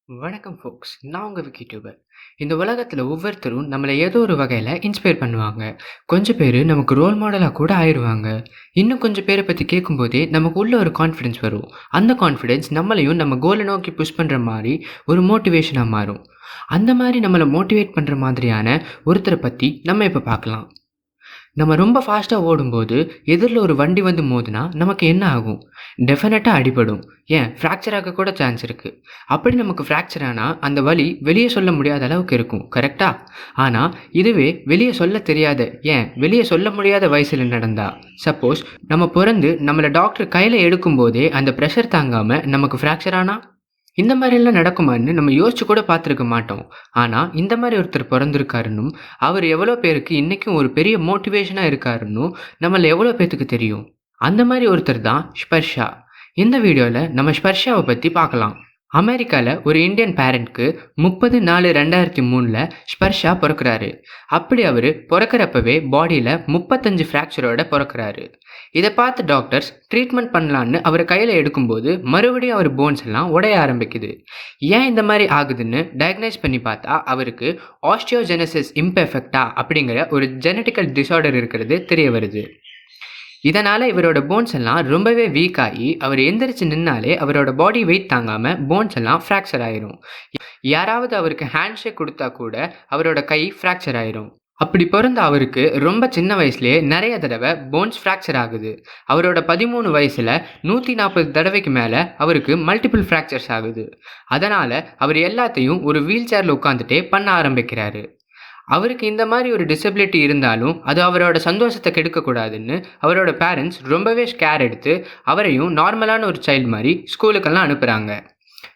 வணக்கம் ஃபோக்ஸ். நான் உங்க விக்கி டியூபர். இந்த உலகத்துல ஒவ்வொருத்தரும் நம்மள ஏதோ ஒரு வகையில இன்ஸ்பயர் பண்ணுவாங்க. கொஞ்சம் பேரு நமக்கு ரோல் மாடலா கூட ஆயிருவாங்க. இன்னும் கொஞ்சம் பேர பத்தி கேட்கும்போதே நமக்கு உள்ள ஒரு கான்ஃபிடன்ஸ் வரும். அந்த கான்ஃபிடன்ஸ் நம்மளையும் நம்ம கோல நோக்கி புஷ் பண்ற மாரி ஒரு மோட்டிவேஷனா மாறும். அந்த மாரி நம்மள மோட்டிவேட் பண்ற மாதிரியான ஒருத்தர பத்தி நம்ம இப்ப பார்க்கலாம். நம்ம ரொம்ப ஃபாஸ்ட்டாக ஓடும்போது எதிரில் ஒரு வண்டி வந்து மோதுனா நமக்கு என்ன ஆகும்? டெஃபினட்டாக அடிபடும். ஏன் ஃப்ராக்சர் ஆக கூட சான்ஸ் இருக்குது. அப்படி நமக்கு ஃப்ராக்சர் ஆனால் அந்த வலி வெளியே சொல்ல முடியாத அளவுக்கு இருக்கும், கரெக்டா? ஆனால் இதுவே வெளியே சொல்ல தெரியாத, ஏன் வெளியே சொல்ல முடியாத வயசில் நடந்தா, சப்போஸ் நம்ம பிறந்து நம்மளை டாக்டர் கையில் எடுக்கும்போதே அந்த ப்ரெஷர் தாங்காமல் நமக்கு ஃப்ராக்சர் ஆனால் இந்த மாதிரிலாம் நடக்குமான்னு நம்ம யோசிச்சு கூட பார்த்துருக்க மாட்டோம். ஆனால் இந்த மாதிரி ஒருத்தர் பிறந்திருக்காருன்னும் அவர் எவ்வளோ பேருக்கு இன்றைக்கும் ஒரு பெரிய மோட்டிவேஷனாக இருக்காருன்னும் நம்மள எவ்வளோ பேத்துக்கு தெரியும். அந்த மாதிரி ஒருத்தர் தான் ஸ்பர்ஷா. இந்த வீடியோவில் நம்ம ஸ்பர்ஷாவை பற்றி பார்க்கலாம். அமெரிக்காவில் ஒரு இந்தியன் பேரண்ட்க்கு 30/4/2003 ஸ்பர்ஷா பிறக்கிறாரு. அப்படி அவர் பிறக்கிறப்பவே பாடியில் 35 ஃப்ராக்சரோட பிறக்கிறாரு. இதை பார்த்து டாக்டர்ஸ் ட்ரீட்மெண்ட் பண்ணலான்னு அவர் கையில் எடுக்கும்போது மறுபடியும் அவர் போன்ஸ் எல்லாம் உடைய ஆரம்பிக்குது. ஏன் இந்த மாதிரி ஆகுதுன்னு டயக்னைஸ் பண்ணி பார்த்தா அவருக்கு ஆஸ்டியோஜெனசிஸ் இம்பெர்ஃபெக்டா அப்படிங்கிற ஒரு ஜெனட்டிக்கல் டிஸார்டர் இருக்கிறது தெரிய வருது. இதனால் இவரோட போன்ஸ் எல்லாம் ரொம்பவே வீக் ஆகி அவர் எந்திரிச்சு நின்னாலே அவரோட பாடி வெயிட் தாங்காமல் போன்ஸ் எல்லாம் ஃப்ராக்சர் ஆயிரும். யாராவது அவருக்கு ஹேண்ட்ஷேக் கொடுத்தா கூட அவரோட கை ஃப்ராக்சர் ஆயிரும். அப்படி பிறந்த அவருக்கு ரொம்ப சின்ன வயசுலேயே நிறைய தடவை போன்ஸ் ஃப்ராக்சர் ஆகுது. அவரோட 13 வயசில் 140 தடவைக்கு மேலே அவருக்கு மல்டிபிள் ஃப்ராக்சர்ஸ் ஆகுது. அதனால் அவர் எல்லாத்தையும் ஒரு வீல் சேரில் உட்காந்துட்டே பண்ண ஆரம்பிக்கிறாரு. அவருக்கு இந்த மாதிரி ஒரு டிசபிலிட்டி இருந்தாலும் அது அவரோட சந்தோஷத்தை கெடுக்கக்கூடாதுன்னு அவரோட பேரண்ட்ஸ் ரொம்பவே ஸ்கேர் எடுத்து அவரையும் நார்மலான ஒரு சைல்டு மாதிரி ஸ்கூலுக்கெல்லாம் அனுப்புகிறாங்க.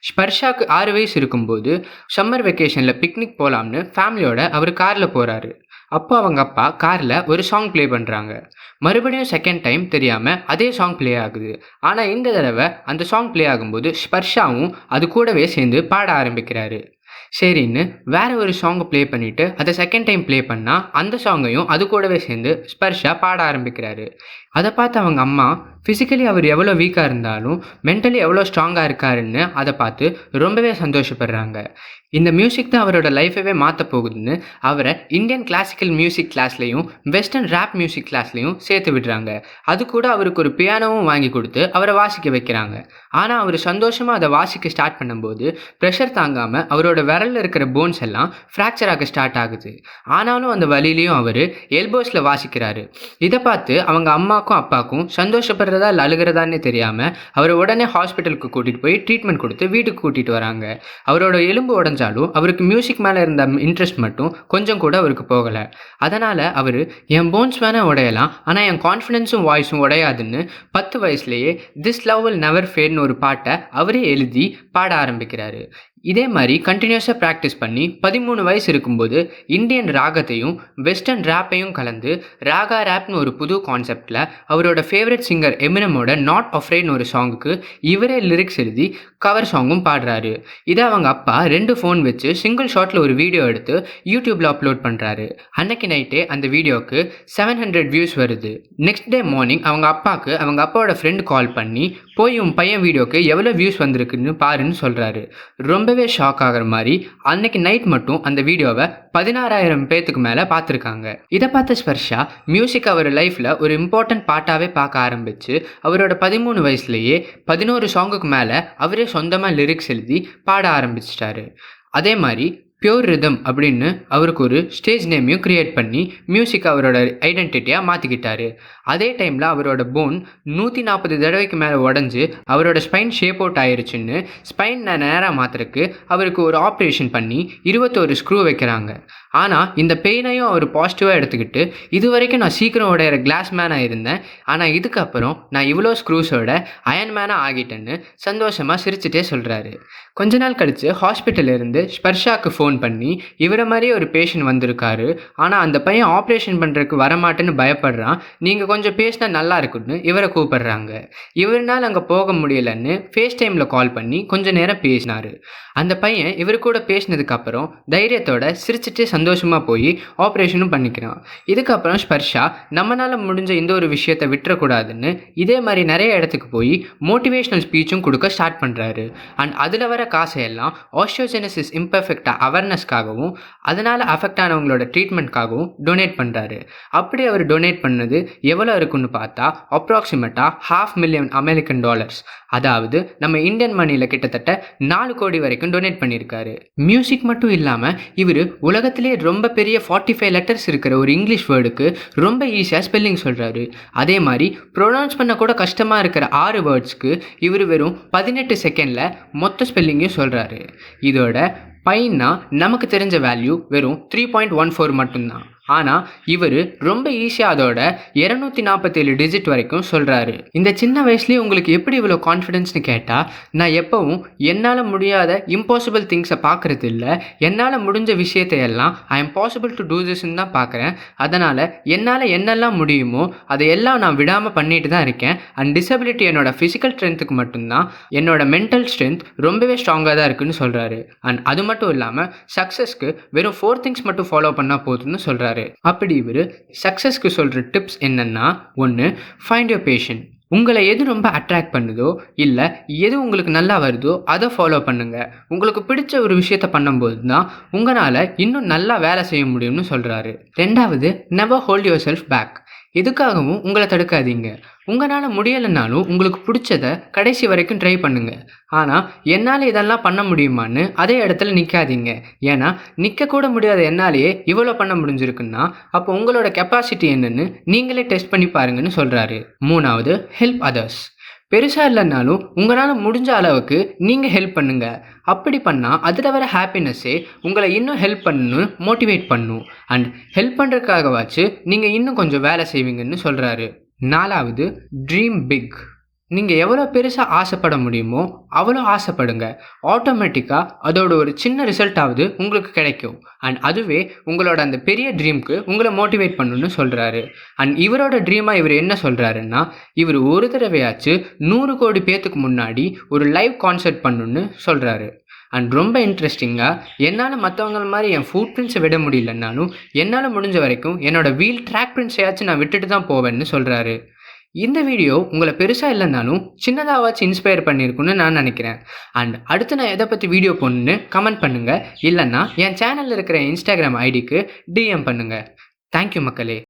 ஸ்பர்ஷாக்கு 6 வயசு இருக்கும்போது சம்மர் வெக்கேஷனில் பிக்னிக் போகலாம்னு ஃபேமிலியோட அவர் காரில் போகிறாரு. அப்போ அவங்க அப்பா காரில் ஒரு சாங் ப்ளே பண்ணுறாங்க. மறுபடியும் செகண்ட் டைம் தெரியாமல் அதே சாங் ப்ளே ஆகுது. ஆனால் இந்த தடவை அந்த சாங் ப்ளே ஆகும்போது ஸ்பர்ஷாவும் அது கூடவே சேர்ந்து பாட ஆரம்பிக்கிறாரு. சரின்னு வேற ஒரு சாங்கை ப்ளே பண்ணிவிட்டு அதை செகண்ட் டைம் ப்ளே பண்ணால் அந்த சாங்கையும் அது கூடவே சேர்ந்து ஸ்பர்ஷா பாட ஆரம்பிக்கிறாரு. அதை பார்த்து அவங்க அம்மா ஃபிசிக்கலி அவர் எவ்வளோ வீக்காக இருந்தாலும் மென்டலி எவ்வளோ ஸ்ட்ராங்காக இருக்காருன்னு அதை பார்த்து ரொம்பவே சந்தோஷப்படுறாங்க. இந்த மியூசிக் தான் அவரோட லைஃபவே மாற்ற போகுதுன்னு அவரை இந்தியன் கிளாசிக்கல் மியூசிக் கிளாஸ்லேயும் வெஸ்டர்ன் ரேப் மியூசிக் கிளாஸ்லேயும் சேர்த்து விடுறாங்க. அது கூட அவருக்கு ஒரு பியானோவும் வாங்கி கொடுத்து அவரை வாசிக்க வைக்கிறாங்க. ஆனால் அவர் சந்தோஷமாக அதை வாசிக்க ஸ்டார்ட் பண்ணும்போது ப்ரெஷர் தாங்காமல் அவரோட விரலில் இருக்கிற போன்ஸ் எல்லாம் ஃப்ராக்சர் ஆக ஸ்டார்ட் ஆகுது. ஆனாலும் அந்த வழியிலையும் அவர் எல்போஸில் வாசிக்கிறாரு. இதை பார்த்து அவங்க அம்மாக்கும் அப்பாவுக்கும் சந்தோஷப்படுறதா இல்லை அழுகிறதானே தெரியாமல் அவரை உடனே ஹாஸ்பிட்டலுக்கு கூட்டிகிட்டு போய் ட்ரீட்மெண்ட் கொடுத்து வீட்டுக்கு கூட்டிகிட்டு வராங்க. அவரோட எலும்பு உடஞ்சாலும் அவருக்கு மியூசிக் மேலே இருந்த இன்ட்ரெஸ்ட் மட்டும் கொஞ்சம் கூட அவருக்கு போகலை. அதனால் அவர் என் போன்ஸ் வேணால் உடையலாம், ஆனால் என் கான்ஃபிடென்ஸும் வாய்ஸும் உடையாதுன்னு 10 வயசுலேயே திஸ் லவ் வில் நெவர் ஃபேட்னு ஒரு பாட்டை அவரே எழுதி பாட ஆரம்பிக்கிறாரு. இதே மாதிரி கண்டினியூஸாக ப்ராக்டிஸ் பண்ணி 13 வயசு இருக்கும்போது இந்தியன் ராகத்தையும் வெஸ்டர்ன் ரேப்பையும் கலந்து ராகா ரேப்னு ஒரு புது கான்செப்டில் அவரோட ஃபேவரட் சிங்கர் எமினமோட நாட் அஃப்ரைட்னு ஒரு சாங்குக்கு இவரே லிரிக்ஸ் எழுதி கவர் சாங்கும் பாடுறாரு. இதை அவங்க அப்பா 2 ஃபோன் வச்சு சிங்கிள் ஷாட்டில் ஒரு வீடியோ எடுத்து யூடியூப்பில் அப்லோட் பண்ணுறாரு. அன்னைக்கு நைட்டே அந்த வீடியோவுக்கு 700 வியூஸ் வருது. நெக்ஸ்ட் டே மார்னிங் அவங்க அப்பாவுக்கு அவங்க அப்பாவோட ஃப்ரெண்டு கால் பண்ணி போய் உன் பையன் வீடியோக்கு எவ்வளோ வியூஸ் வந்திருக்குன்னு பாருன்னு சொல்கிறாரு. ரொம்பவே ஷாக் ஆகிற மாதிரி அன்னைக்கு நைட் மட்டும் அந்த வீடியோவை 16,000 பேத்துக்கு மேலே பார்த்துருக்காங்க. இதை பார்த்த ஸ்பர்ஷா மியூசிக் அவர் லைஃப்பில் ஒரு இம்பார்ட்டன்ட் பார்ட்டாகவே பார்க்க ஆரம்பித்து அவரோட 13 வயசுலேயே 11 சாங்குக்கு மேலே அவரே சொந்தமாக லிரிக்ஸ் எழுதி பாட ஆரம்பிச்சிட்டாரு. அதே மாதிரி பியூர் ரிதம் அப்படின்னு அவருக்கு ஒரு ஸ்டேஜ் நேமையும் க்ரியேட் பண்ணி மியூசிக் அவரோட ஐடென்டிட்டியாக மாற்றிக்கிட்டாரு. அதே டைமில் அவரோட போன் 140 தடவைக்கு மேலே உடஞ்சி அவரோட ஸ்பைன் ஷேப் அவுட் ஆயிருச்சுன்னு ஸ்பைன் நேராக மாற்றுறதுக்கு அவருக்கு ஒரு ஆப்ரேஷன் பண்ணி 21 ஸ்க்ரூ வைக்கிறாங்க. ஆனால் இந்த பெயினையும் அவர் பாசிட்டிவாக எடுத்துக்கிட்டு இது வரைக்கும் நான் சீக்கிரம் உடையிற கிளாஸ் மேனாக இருந்தேன், ஆனால் இதுக்கப்புறம் நான் இவ்வளோ ஸ்க்ரூஸோட அயன் மேனாக ஆகிட்டேன்னு சந்தோஷமாக சிரிச்சுட்டே சொல்கிறாரு. கொஞ்ச நாள் கழித்து ஹாஸ்பிட்டலில் இருந்து ஸ்பர்ஷாவுக்கு ஃபோன் ஃபோன் பண்ணி இவரை மாதிரியே ஒரு பேஷண்ட் வந்திருக்காரு, ஆனால் அந்த பையன் ஆப்ரேஷன் பண்ணுறதுக்கு வரமாட்டேன்னு பயப்படுறான், நீங்கள் கொஞ்சம் பேசினா நல்லா இருக்குன்னு இவரை கூப்பிடுறாங்க. இவரால் அங்கே போக முடியலன்னு ஃபேஸ் டைமில் கால் பண்ணி கொஞ்ச நேரம் பேசினார். அந்த பையன் இவர் கூட பேசினதுக்கப்புறம் தைரியத்தோட சிரிச்சிட்டு சந்தோஷமாக போய் ஆப்ரேஷனும் பண்ணிக்கிறான். இதுக்கப்புறம் ஸ்பர்ஷா நம்மளால் முடிஞ்ச இந்த ஒரு விஷயத்தை விட்டுறக்கூடாதுன்னு இதே மாதிரி நிறைய இடத்துக்கு போய் மோட்டிவேஷ்னல் ஸ்பீச்சும் கொடுக்க ஸ்டார்ட் பண்ணுறாரு. அண்ட் அதில் வர காசையெல்லாம் ஆஸ்டியோஜெனசிஸ் இம்பர்ஃபெக்டாக அவேர்னஸ்க்காகவும் அதனால் அஃபெக்ட் ஆனவங்களோட ட்ரீட்மெண்ட்காகவும் டொனேட் பண்ணுறாரு. அப்படி அவர் டொனேட் பண்ணது எவ்வளோ இருக்குன்னு பார்த்தா அப்ராக்சிமேட்டாக $500,000 அமெரிக்கன் டாலர்ஸ், அதாவது நம்ம இந்தியன் மணியில் கிட்டத்தட்ட 4 கோடி வரைக்கும் டொனேட் பண்ணியிருக்காரு. மியூசிக் மட்டும் இல்லாமல் இவர் உலகத்திலே ரொம்ப பெரிய 45 லெட்டர்ஸ் இருக்கிற ஒரு இங்கிலீஷ் வேர்டுக்கு ரொம்ப ஈஸியாக ஸ்பெல்லிங் சொல்கிறாரு. அதே மாதிரி ப்ரொனவுன்ஸ் பண்ண கூட கஷ்டமாக இருக்கிற 6 வேர்ட்ஸ்க்கு இவர் வெறும் 18 செகண்டில் மொத்த ஸ்பெல்லிங்கையும் சொல்கிறாரு. இதோட பையனா நமக்கு தெரிஞ்ச வேல்யூ வெறும் 3.14 மட்டும்தான். ஆனால் இவர் ரொம்ப ஈஸியாக அதோட 247 டிஜிட் வரைக்கும் சொல்கிறாரு. இந்த சின்ன வயசுலேயே உங்களுக்கு எப்படி இவ்வளோ கான்ஃபிடென்ஸ்னு கேட்டால், நான் எப்போவும் என்னால் முடியாத இம்பாசிபிள் திங்ஸை பார்க்குறது இல்லை, என்னால் முடிஞ்ச விஷயத்தையெல்லாம் I am possible to do திஸ்ன்னு தான் பார்க்குறேன். அதனால் என்னால் என்னெல்லாம் முடியுமோ அதையெல்லாம் நான் விடாமல் பண்ணிட்டு தான் இருக்கேன். அண்ட் டிசபிலிட்டி என்னோட ஃபிசிக்கல் ஸ்ட்ரென்த்துக்கு மட்டும்தான், என்னோட மென்டல் ஸ்ட்ரென்த் ரொம்பவே ஸ்ட்ராங்காக தான் இருக்குன்னு சொல்கிறாரு. அண்ட் அது மட்டும் இல்லாமல் சக்ஸஸ்க்கு வெறும் 4 திங்ஸ் மட்டும் ஃபாலோ பண்ணால் போதும்னு சொல்கிறாரு. அப்படி இவர் சக்ஸஸ்க்கு சொல்கிற டிப்ஸ் என்னன்னா, 1, ஃபைண்ட் யுவர் பேஷன். உங்களை எது ரொம்ப அட்ராக்ட் பண்ணுதோ இல்லை எது உங்களுக்கு நல்லா வருதோ அதை ஃபாலோ பண்ணுங்கள். உங்களுக்கு பிடிச்ச ஒரு விஷயத்த பண்ணும்போது தான் உங்களால் இன்னும் நல்லா வேலை செய்ய முடியும்னு சொல்கிறாரு. 2வது, never hold yourself back. எதுக்காகவும் உங்களை தடுக்காதீங்க. உங்களால் முடியலைன்னாலும் உங்களுக்கு பிடிச்சதை கடைசி வரைக்கும் ட்ரை பண்ணுங்கள். ஆனால் என்னால் இதெல்லாம் பண்ண முடியுமான்னு அதே இடத்துல நிற்காதீங்க. ஏன்னா நிற்கக்கூட முடியாத என்னாலேயே இவ்வளோ பண்ண முடிஞ்சிருக்குன்னா அப்போ உங்களோட கெப்பாசிட்டி என்னன்னு நீங்களே டெஸ்ட் பண்ணி பாருங்கன்னு சொல்கிறாரு. 3வது, ஹெல்ப் அதர்ஸ். பெருசாக இல்லைன்னாலும் உங்களால் முடிஞ்ச அளவுக்கு நீங்கள் ஹெல்ப் பண்ணுங்கள். அப்படி பண்ணால் அதில் வர ஹாப்பினஸ்ஸே உங்களை இன்னும் ஹெல்ப் பண்ணணும்னு மோட்டிவேட் பண்ணும். அண்ட் ஹெல்ப் பண்ணுறதுக்காகவாச்சு நீங்கள் இன்னும் கொஞ்சம் வேலை செய்வீங்கன்னு சொல்கிறாரு. 4வது, ட்ரீம் பிக். நீங்கள் எவ்வளோ பெருசாக ஆசைப்பட முடியுமோ அவ்வளோ ஆசைப்படுங்க. ஆட்டோமேட்டிக்காக அதோட ஒரு சின்ன ரிசல்ட்டாவது உங்களுக்கு கிடைக்கும். அண்ட் அதுவே உங்களோட அந்த பெரிய ட்ரீம்க்கு உங்களை மோட்டிவேட் பண்ணணும்னு சொல்கிறாரு. அண்ட் இவரோட ட்ரீமாக இவர் என்ன சொல்கிறாருன்னா, இவர் ஒரு தடவையாச்சு 100 கோடி பேத்துக்கு முன்னாடி ஒரு லைவ் கான்சர்ட் பண்ணணுன்னு சொல்கிறாரு. அண்ட் ரொம்ப இன்ட்ரெஸ்டிங்காக, என்னால் மற்றவங்க மாதிரி என் ஃபுட் பிரிண்ட்ஸை விட முடியலன்னாலும் என்னால் முடிஞ்ச வரைக்கும் என்னோடய வீல் ட்ராக் பிரிண்ட்ஸையாச்சும் நான் விட்டுட்டு தான் போவேன்னு சொல்கிறாரு. இந்த வீடியோ உங்களை பெருசாக இல்லைனாலும் சின்னதாகவாச்சும் இன்ஸ்பயர் பண்ணியிருக்குன்னு நான் நினைக்கிறேன். அண்ட் அடுத்து நான் எதை பற்றி வீடியோ போடணுன்னு கமெண்ட் பண்ணுங்கள். இல்லைன்னா என் சேனலில் இருக்கிற இன்ஸ்டாகிராம் ஐடிக்கு டிஎம் பண்ணுங்கள். தேங்க்யூ மக்களே.